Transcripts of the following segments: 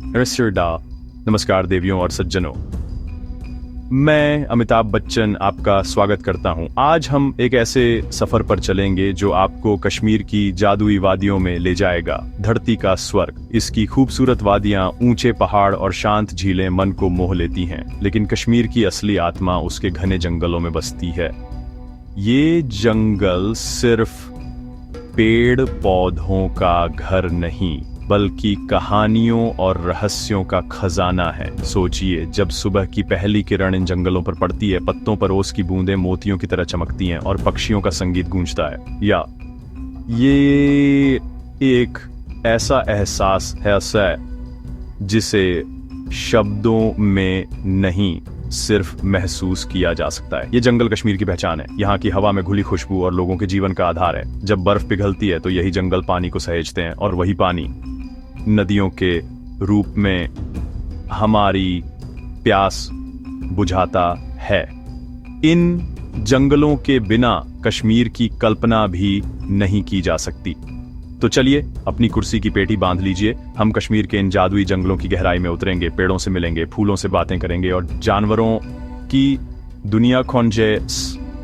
नमस्कार देवियों और सज्जनों। मैं अमिताभ बच्चन आपका स्वागत करता हूं। आज हम एक ऐसे सफर पर चलेंगे जो आपको कश्मीर की जादुई वादियों में ले जाएगा। धरती का स्वर्ग। इसकी खूबसूरत वादियां, ऊंचे पहाड़ और शांत झीलें मन को मोह लेती हैं, लेकिन कश्मीर की असली आत्मा उसके घने जंगलों में बसती है। ये जंगल सिर्फ पेड़ पौधों का घर नहीं, बल्कि कहानियों और रहस्यों का खजाना है। सोचिए, जब सुबह की पहली किरण इन जंगलों पर पड़ती है, पत्तों पर ओस की बूंदें मोतियों की तरह चमकती हैं और पक्षियों का संगीत गूंजता है। या ये एक ऐसा एहसास है जिसे शब्दों में नहीं, सिर्फ महसूस किया जा सकता है। ये जंगल कश्मीर की पहचान है। यहाँ की हवा में घुली खुशबू और लोगों के जीवन का आधार है। जब बर्फ पिघलती है तो यही जंगल पानी को सहेजते हैं, और वही पानी नदियों के रूप में हमारी प्यास बुझाता है। इन जंगलों के बिना कश्मीर की कल्पना भी नहीं की जा सकती। तो चलिए, अपनी कुर्सी की पेटी बांध लीजिए। हम कश्मीर के इन जादुई जंगलों की गहराई में उतरेंगे, पेड़ों से मिलेंगे, फूलों से बातें करेंगे और जानवरों की दुनिया खोजे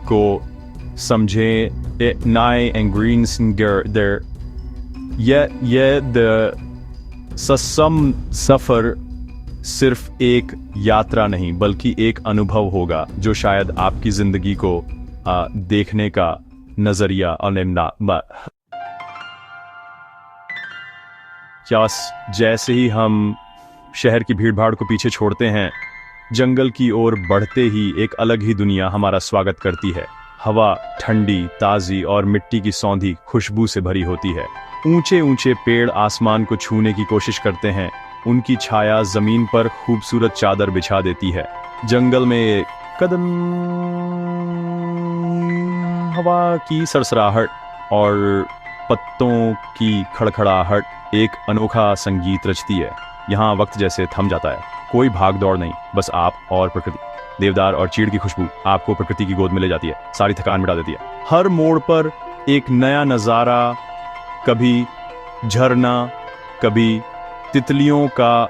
को समझे। नाए एंड ग्रीन सिंगर ससम सफर सिर्फ एक यात्रा नहीं, बल्कि एक अनुभव होगा जो शायद आपकी जिंदगी को देखने का नजरिया और जैसे ही हम शहर की भीड़भाड़ को पीछे छोड़ते हैं, जंगल की ओर बढ़ते ही एक अलग ही दुनिया हमारा स्वागत करती है। हवा ठंडी, ताजी और मिट्टी की सौंधी खुशबू से भरी होती है। ऊंचे ऊंचे पेड़ आसमान को छूने की कोशिश करते हैं, उनकी छाया जमीन पर खूबसूरत चादर बिछा देती है। जंगल में कदम, हवा की सरसराहट और पत्तों की खड़खड़ाहट एक अनोखा संगीत रचती है। यहाँ वक्त जैसे थम जाता है। कोई भाग दौड़ नहीं, बस आप और प्रकृति। देवदार और चीड़ की खुशबू आपको प्रकृति की गोद में ले जाती है, सारी थकान मिटा देती है। हर मोड़ पर एक नया नजारा, कभी झरना, कभी तितलियों का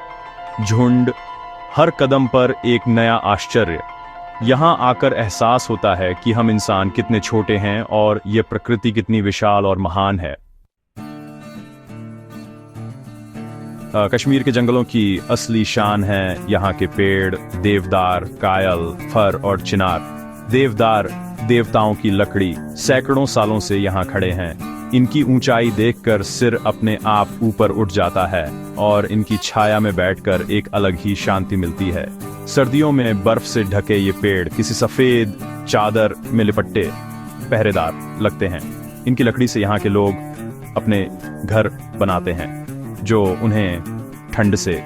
झुंड, हर कदम पर एक नया आश्चर्य। यहाँ आकर एहसास होता है कि हम इंसान कितने छोटे हैं और ये प्रकृति कितनी विशाल और महान है। कश्मीर के जंगलों की असली शान है यहाँ के पेड़, देवदार, कायल, फर और चिनार। देवदार देवताओं की लकड़ी सैकड़ों सालों से यहाँ खड़े हैं। इनकी ऊंचाई देखकर सिर अपने आप ऊपर उठ जाता है और इनकी छाया में बैठकर एक अलग ही शांति मिलती है। सर्दियों में बर्फ से ढके ये पेड़ किसी सफेद चादर में लिपटे पहरेदार लगते हैं। इनकी लकड़ी से यहाँ के लोग अपने घर बनाते हैं जो उन्हें ठंड से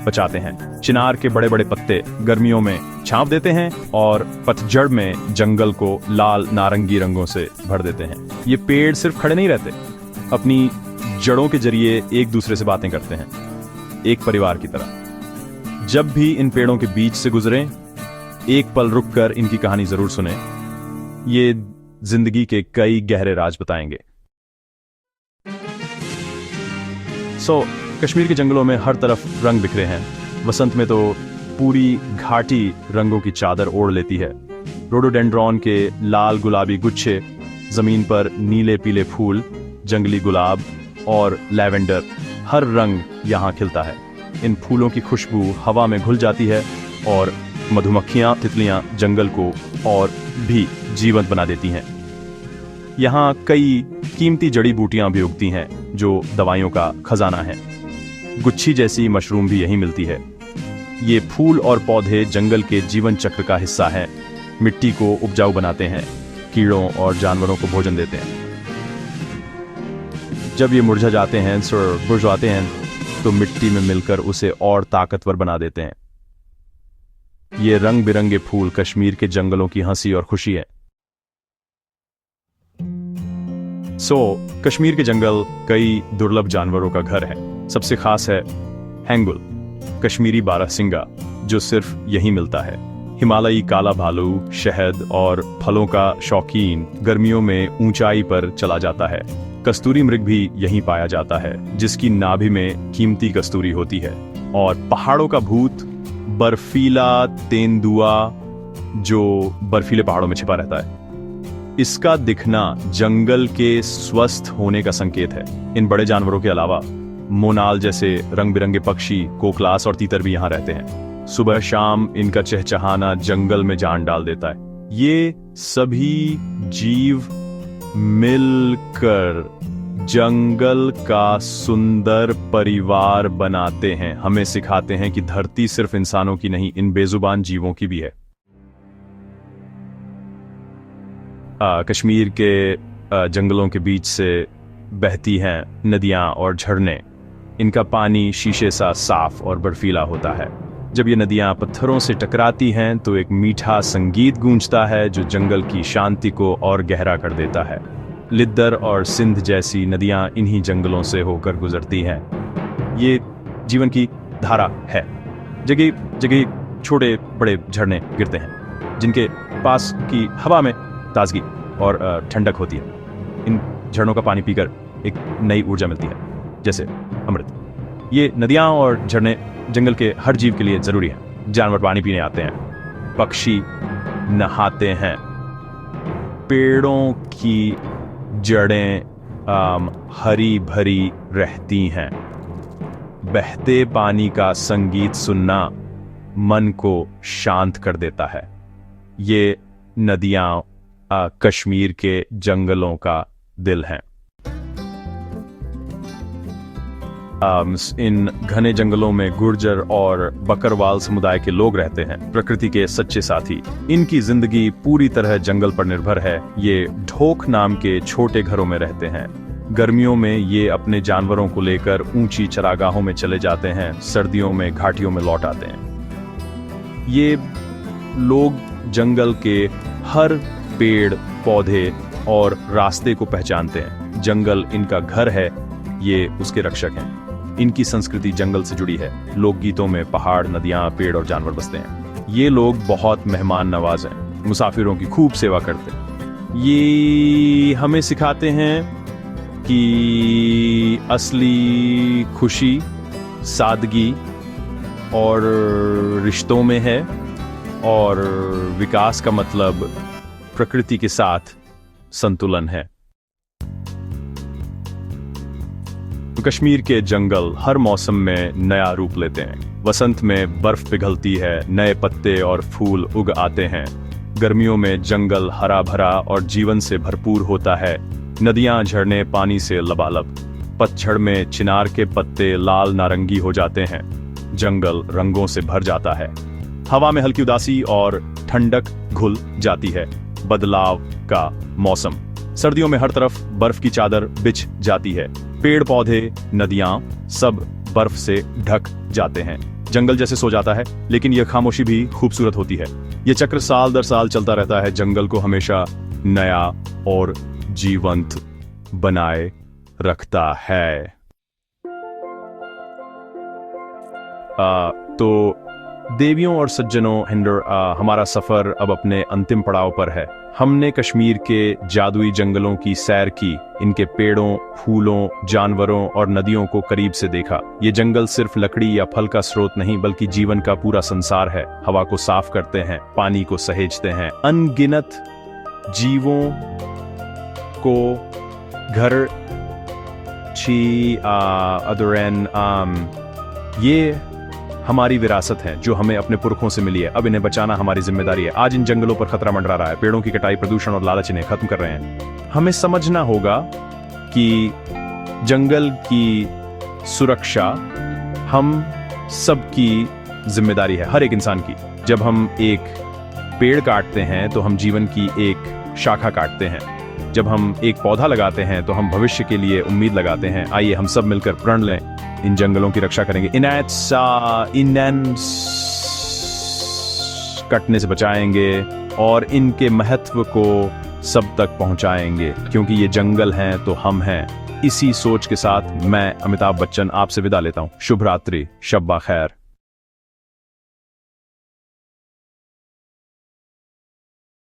बचाते हैं। चिनार के बड़े बड़े पत्ते गर्मियों में छांव देते हैं और पतझड़ में जंगल को लाल नारंगी रंगों से भर देते हैं। ये पेड़ सिर्फ खड़े नहीं रहते, अपनी जड़ों के जरिए एक दूसरे से बातें करते हैं, एक परिवार की तरह। जब भी इन पेड़ों के बीच से गुजरें, एक पल रुककर इनकी कहानी जरूर सुने। ये जिंदगी के कई गहरे राज बताएंगे। कश्मीर के जंगलों में हर तरफ रंग बिखरे हैं। वसंत में तो पूरी घाटी रंगों की चादर ओढ़ लेती है। रोडोडेंड्रॉन के लाल गुलाबी गुच्छे, जमीन पर नीले पीले फूल, जंगली गुलाब और लैवेंडर, हर रंग यहाँ खिलता है। इन फूलों की खुशबू हवा में घुल जाती है और मधुमक्खियाँ, तितलियाँ जंगल को और भी जीवंत बना देती हैं। यहाँ कई कीमती जड़ी बूटियां भी उगती हैं जो दवाइयों का खजाना है। गुच्छी जैसी मशरूम भी यहीं मिलती है। ये फूल और पौधे जंगल के जीवन चक्र का हिस्सा हैं। मिट्टी को उपजाऊ बनाते हैं, कीड़ों और जानवरों को भोजन देते हैं। जब ये मुरझा जाते हैं, बुझाते हैं, तो मिट्टी में मिलकर उसे और ताकतवर बना देते हैं। ये रंग बिरंगे फूल कश्मीर के जंगलों की हंसी और खुशी है। कश्मीर के जंगल कई दुर्लभ जानवरों का घर है। सबसे खास है हैंगुल, कश्मीरी बारहसिंगा, जो सिर्फ यहीं मिलता है। हिमालयी काला भालू, शहद और फलों का शौकीन, गर्मियों में ऊंचाई पर चला जाता है। कस्तूरी मृग भी यहीं पाया जाता है, जिसकी नाभि में कीमती कस्तूरी होती है। और पहाड़ों का भूत बर्फीला तेंदुआ जो बर्फीले पहाड़ों में छिपा रहता है। इसका दिखना जंगल के स्वस्थ होने का संकेत है। इन बड़े जानवरों के अलावा मोनाल जैसे रंग बिरंगे पक्षी, कोकलास और तीतर भी यहाँ रहते हैं। सुबह शाम इनका चहचहाना जंगल में जान डाल देता है। ये सभी जीव मिलकर जंगल का सुंदर परिवार बनाते हैं। हमें सिखाते हैं कि धरती सिर्फ इंसानों की नहीं, इन बेजुबान जीवों की भी है। कश्मीर के जंगलों के बीच से बहती हैं नदियां और झरने। इनका पानी शीशे सा साफ और बर्फीला होता है। जब ये नदियां पत्थरों से टकराती हैं तो एक मीठा संगीत गूंजता है जो जंगल की शांति को और गहरा कर देता है। लिद्दर और सिंध जैसी नदियां इन्हीं जंगलों से होकर गुजरती हैं। ये जीवन की धारा है। जगह जगह छोटे बड़े झरने गिरते हैं जिनके पास की हवा में ताजगी और ठंडक होती है। इन झरनों का पानी पीकर एक नई ऊर्जा मिलती है, जैसे अमृत। ये नदियां और झरने जंगल के हर जीव के लिए जरूरी हैं। जानवर पानी पीने आते हैं, पक्षी नहाते हैं, पेड़ों की जड़ें हरी भरी रहती हैं। बहते पानी का संगीत सुनना मन को शांत कर देता है। ये नदियां कश्मीर के जंगलों का दिल हैं। इन घने जंगलों में गुर्जर और बकरवाल समुदाय के लोग रहते हैं, प्रकृति के सच्चे साथी। इनकी जिंदगी पूरी तरह जंगल पर निर्भर है। ये ढोक नाम के छोटे घरों में रहते हैं। गर्मियों में ये अपने जानवरों को लेकर ऊंची चरागाहों में चले जाते हैं, सर्दियों में घाटियों में लौट आते हैं। ये लोग जंगल के हर पेड़ पौधे और रास्ते को पहचानते हैं। जंगल इनका घर है, ये उसके रक्षक हैं। इनकी संस्कृति जंगल से जुड़ी है। लोकगीतों में पहाड़, नदियां, पेड़ और जानवर बसते हैं। ये लोग बहुत मेहमान नवाज हैं, मुसाफिरों की खूब सेवा करते हैं। ये हमें सिखाते हैं कि असली खुशी सादगी और रिश्तों में है, और विकास का मतलब प्रकृति के साथ संतुलन है। कश्मीर के जंगल हर मौसम में नया रूप लेते हैं। वसंत में बर्फ पिघलती है, नए पत्ते और फूल उग आते हैं। गर्मियों में जंगल हरा भरा और जीवन से भरपूर होता है। नदियां झरने पानी से लबालब। पतझड़ में चिनार के पत्ते लाल नारंगी हो जाते हैं। जंगल रंगों से भर जाता है। हवा में हल्की उदासी और ठंडक घुल जाती है। बदलाव का मौसम। सर्दियों में हर तरफ बर्फ की चादर बिछ जाती है। पेड़ पौधे, नदियां सब बर्फ से ढक जाते हैं। जंगल जैसे सो जाता है, लेकिन यह खामोशी भी खूबसूरत होती है। यह चक्र साल दर साल चलता रहता है। जंगल को हमेशा नया और जीवंत बनाए रखता है। तो देवियों और सज्जनों, हिंदर, हमारा सफर अब अपने अंतिम पड़ाव पर है। हमने कश्मीर के जादुई जंगलों की सैर की, इनके पेड़ों, फूलों, जानवरों और नदियों को करीब से देखा। ये जंगल सिर्फ लकड़ी या फल का स्रोत नहीं, बल्कि जीवन का पूरा संसार है। हवा को साफ करते हैं, पानी को सहेजते हैं, अनगिनत जीवों को घर छी अदुरैन ये हमारी विरासत है जो हमें अपने पुरखों से मिली है। अब इन्हें बचाना हमारी जिम्मेदारी है। आज इन जंगलों पर खतरा मंडरा रहा है। पेड़ों की कटाई, प्रदूषण और लालच इन्हें खत्म कर रहे हैं। हमें समझना होगा कि जंगल की सुरक्षा हम सबकी जिम्मेदारी है, हर एक इंसान की। जब हम एक पेड़ काटते हैं तो हम जीवन की एक शाखा काटते हैं। जब हम एक पौधा लगाते हैं तो हम भविष्य के लिए उम्मीद लगाते हैं। आइए हम सब मिलकर प्रण लें, इन जंगलों की रक्षा करेंगे, इन्हें कटने से बचाएंगे और इनके महत्व को सब तक पहुंचाएंगे, क्योंकि ये जंगल हैं तो हम हैं। इसी सोच के साथ मैं अमिताभ बच्चन आपसे विदा लेता हूं। शुभ रात्रि, शब्बा खैर।